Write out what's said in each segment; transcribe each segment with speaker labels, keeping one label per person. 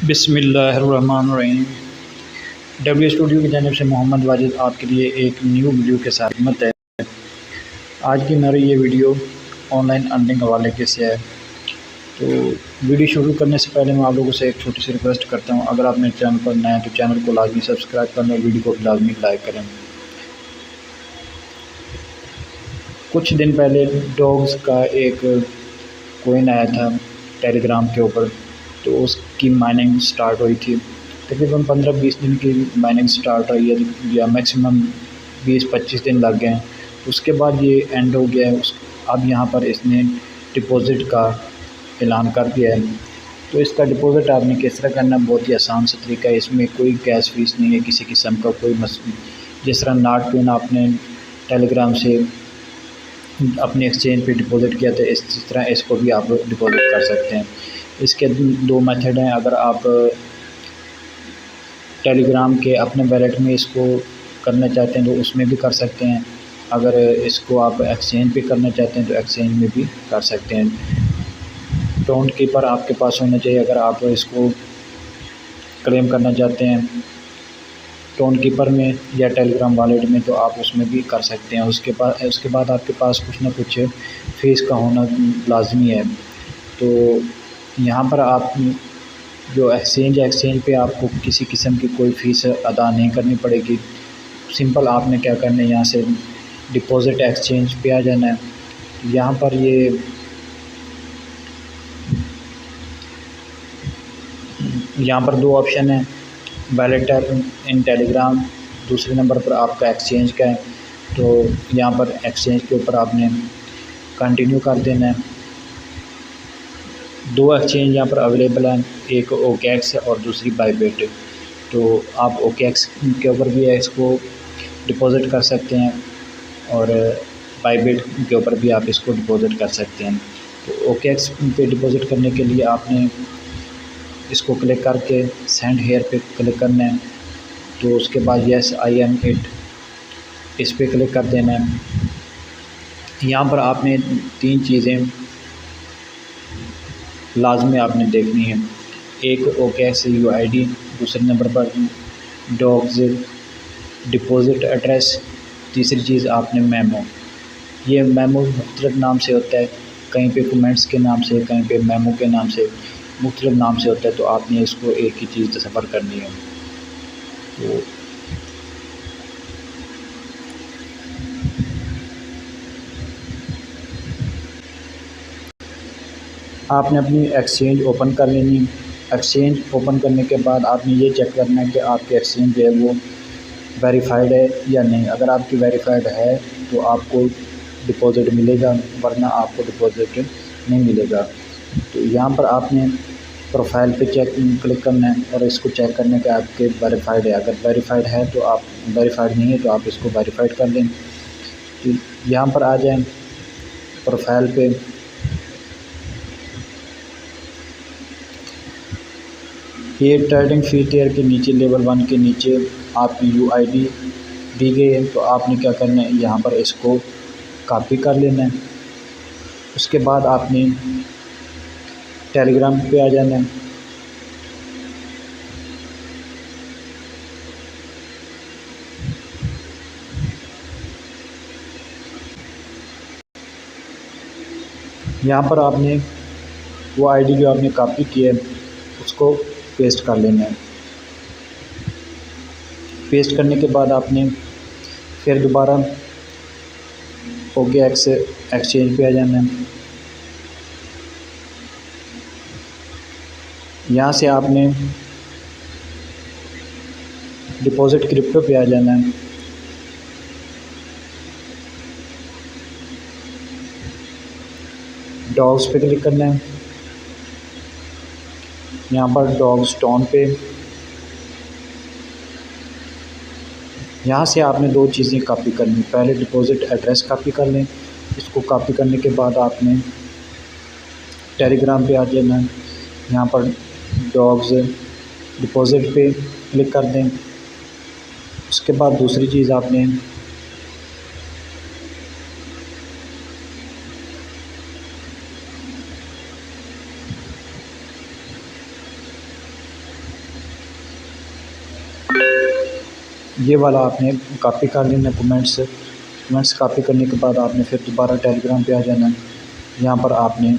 Speaker 1: बिस्मिल्लाहिर्रहमानिर्रहीम। W studio की जानिब से मोहम्मद वाजिद आपके लिए एक न्यू वीडियो के साथ खिदमत है। आज की मेरी ये वीडियो ऑनलाइन अर्निंग हवाले के से है। तो वीडियो शुरू करने से पहले मैं आप लोगों से एक छोटी सी रिक्वेस्ट करता हूँ, अगर आप मेरे चैनल पर नए हैं तो चैनल को लाजमी सब्सक्राइब करें और वीडियो को लाजमी लाइक करें। कुछ दिन पहले डॉग्स का एक कोइन आया था टेलीग्राम के ऊपर, तो उसकी माइनिंग स्टार्ट हुई थी। तकरीबन 15-20 दिन की माइनिंग स्टार्ट हुई है, या मैक्सिमम 20-25 दिन लग गए हैं। उसके बाद ये एंड हो गया है। अब यहाँ पर इसने डिपॉज़िट का ऐलान कर दिया है। तो इसका डिपॉज़िट आपने किस तरह करना, बहुत ही आसान सा तरीका है। इसमें कोई गैस फीस नहीं है किसी किस्म का, कोई जिस तरह नॉट कोइन आपने टेलीग्राम से अपने एक्सचेंज पे डिपॉज़िट किया था, इस तरह इसको भी आप डिपॉज़िट कर सकते हैं। इसके दो मेथड हैं। अगर आप टेलीग्राम के अपने वॉलेट में इसको करना चाहते हैं तो उसमें भी कर सकते हैं। अगर इसको आप एक्सचेंज पे करना चाहते हैं तो एक्सचेंज में भी कर सकते हैं। टोन कीपर आपके पास होना चाहिए अगर आप इसको क्लेम करना चाहते हैं टोन कीपर में या टेलीग्राम वॉलेट में, तो आप उसमें भी कर सकते हैं। उसके बाद आपके पास कुछ ना कुछ फ़ीस का होना लाजमी है। तो यहाँ पर आप जो एक्सचेंज पे आपको किसी किस्म की कोई फ़ीस अदा नहीं करनी पड़ेगी। सिंपल आपने क्या करना है, यहाँ से डिपॉज़िट एक्सचेंज पे आ जाना है। यहाँ पर यहाँ पर दो ऑप्शन हैं, वॉलेट इन टेलीग्राम, दूसरे नंबर पर आपका एक्सचेंज का है। तो यहाँ पर एक्सचेंज के ऊपर आपने कंटिन्यू कर देना है। दो एक्सचेंज यहाँ पर अवेलेबल हैं, एक OKX है और दूसरी बायबिट। तो आप OKX के ऊपर भी इसको डिपॉज़िट कर सकते हैं और बायबिट के ऊपर भी आप इसको डिपॉज़िट कर सकते हैं। तो OKX पे डिपॉज़िट करने के लिए आपने इसको क्लिक करके सेंड हेयर पे क्लिक करना है। तो उसके बाद यस आई एम इट इस पर क्लिक कर देना है। यहाँ पर आपने तीन चीज़ें लाजमी आपने देखनी है। एक OKX UID, दूसरे नंबर पर डॉग्स डिपॉज़िट एड्रेस, तीसरी चीज़ आपने मेमो। ये मेमो मुख्तलिफ नाम से होता है, कहीं पे कमेंट्स के नाम से, कहीं पे मेमो के नाम से, मुख्तलिफ नाम से होता है। तो आपने इसको एक ही चीज़ तसव्वुर करनी है। तो आपने अपनी एक्सचेंज ओपन कर लेनी। एक्सचेंज ओपन करने के बाद आपने ये चेक करना है कि आपकी एक्सचेंज जो है वो वेरीफाइड है या नहीं। अगर आपकी वेरीफाइड है तो आपको डिपॉज़िट मिलेगा, वरना आपको डिपॉज़िट नहीं मिलेगा। तो यहाँ पर आपने प्रोफाइल पे क्लिक करना है और इसको चेक करना है कि आपके वेरीफाइड है। अगर वेरीफाइड है तो आप, वेरीफाइड नहीं है तो आप इसको वेरीफाइड कर दें। तो यहाँ पर आ जाएं प्रोफाइल पे, ये ट्रेडिंग फी टियर के नीचे लेवल 1 के नीचे आपकी UID दी गई है। तो आपने क्या करना है, यहाँ पर इसको कॉपी कर लेना है। उसके बाद आपने टेलीग्राम पे आ जाना है। यहाँ पर आपने वो ID जो आपने कॉपी की है उसको पेस्ट कर लेना है। पेस्ट करने के बाद आपने फिर दोबारा OKX एक्सचेंज पे आ जाना है। यहाँ से आपने डिपॉज़िट क्रिप्टो पे आ जाना है। डॉग्स पे क्लिक करना है। यहाँ पर डॉग्स टोन पे, यहाँ से आपने दो चीज़ें कॉपी करनी। पहले डिपॉज़िट एड्रेस कॉपी कर लें। इसको कॉपी करने के बाद आपने टेलीग्राम पे आ जाना है। यहाँ पर डॉग्स डिपॉज़िट पे क्लिक कर दें। उसके बाद दूसरी चीज़ आपने ये वाला आपने कॉपी कर लेना कमेंट्स कॉपी करने के बाद आपने फिर दोबारा टेलीग्राम पे आ जाना है। यहाँ पर आपने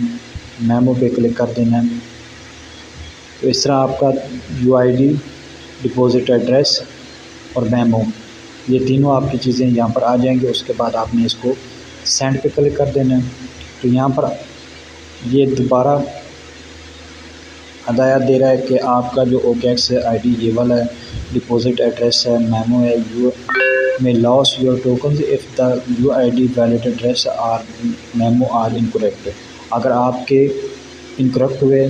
Speaker 1: मेमो पे क्लिक कर देना है। तो इस तरह आपका यूआईडी, डिपॉजिट एड्रेस और मेमो, ये तीनों आपकी चीज़ें यहाँ पर आ जाएंगी। उसके बाद आपने इसको सेंड पे क्लिक कर देना है। तो यहाँ पर ये दोबारा हदायत दे रहा है कि आपका जो OKX आईडी ये वाला है, डिपॉजिट एड्रेस है, मेमो है, you may lose your tokens if the UID valid address और मेमो आर इनकरेक्ट। अगर आपके इनकरेक्ट हुए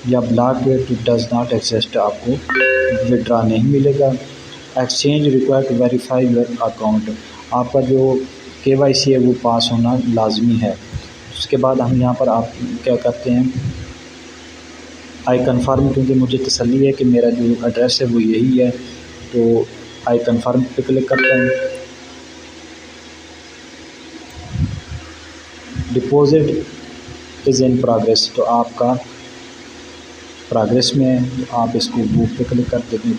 Speaker 1: या ब्लॉक हुए तो डज नॉट एग्जिस्ट, आपको विड्रा नहीं मिलेगा। Exchange required to verify your account, आपका जो KYC है वो पास होना लाजमी है। उसके बाद हम यहाँ पर आप क्या करते हैं, आई कन्फर्म, क्योंकि मुझे तसल्ली है कि मेरा जो एड्रेस है वो यही है, तो आई कन्फर्म पे क्लिक करता हूँ। डिपॉजिट इज़ इन प्रोग्रेस, तो आपका प्रोग्रेस में है, तो आप इसको बुक पे क्लिक कर देंगे।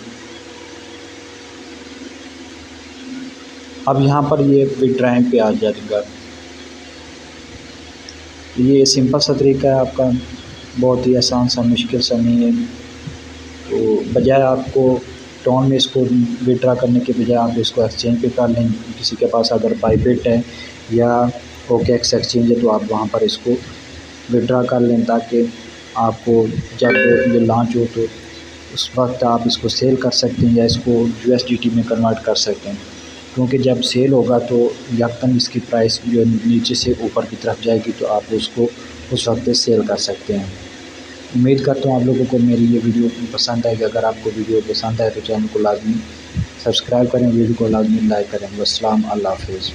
Speaker 1: अब यहाँ पर ये विड्राइंग पे आ जाएगा। ये सिंपल सा तरीका है आपका, बहुत ही आसान सा, मुश्किल सा नहीं है। तो बजाय आपको टोन में इसको विड्रा करने के बजाय आप इसको एक्सचेंज पे कर लें। किसी के पास अगर बाइबिट है या OKX एक्सचेंज है तो आप वहाँ पर इसको विड्रा कर लें, ताकि आपको जब ये लॉन्च हो तो उस वक्त आप इसको सेल कर सकते हैं या इसको USDT में कन्वर्ट कर सकते हैं। क्योंकि जब सेल होगा तो यकदम इसकी प्राइस जो नीचे से ऊपर की तरफ जाएगी, तो आप उसको उस वक्त सेल कर सकते हैं। उम्मीद करता हूँ आप लोगों को मेरी ये वीडियो पसंद आएगी। अगर आपको वीडियो पसंद आए तो चैनल को लाजमी सब्सक्राइब करें, वीडियो को लाजमी लाइक करें। वस्सलाम, अल्लाह हाफ़िज़।